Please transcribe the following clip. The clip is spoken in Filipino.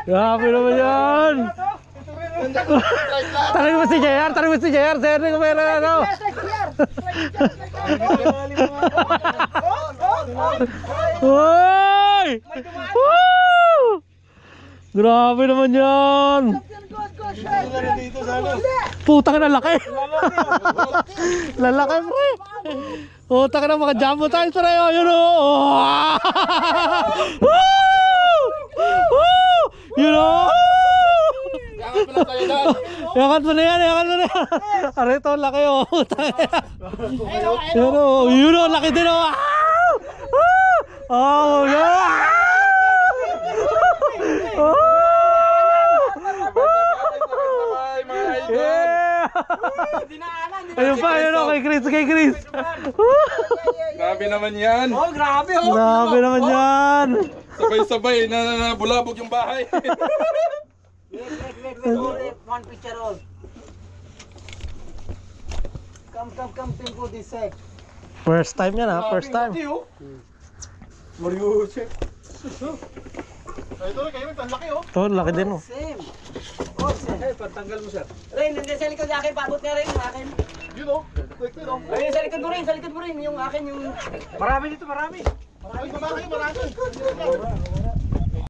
Grabe naman yan. Tanong mo si JR, tanong mo si JR. Sir, hindi ko meron ano. Hoy! Woo! Grabe naman yan. Putang na laki. Lalaki pre. Putang na mga jumbo tayo pre. Yun o. Yun o. Yakan mo na yan, yakan mo na yan. Arito, laki o. Yun o, yun o, laki din o. Oh, yeah. Yeah! Ayun pa, ayun o, kay Chris, kay Chris. Grabe naman yan. Oh, grabe oh. Grabe naman yan. Sabay-sabay na bulabog yung bahay. Wait. One picture all. Come, Pimpo, this side. First time yan ha, first time. Mario, chef. Ito na kayo, ang laki oh. Ito, laki din o. Same. Oh, same. Ay, pantanggal mo sir. Rin, hindi sa likod akin, paabot nga rin yung akin. Yun oh, quick oh. Ayun, sa likod mo rin, yung akin, yung... Marami dito, marami. Marami. Ay, baba kayo, marami.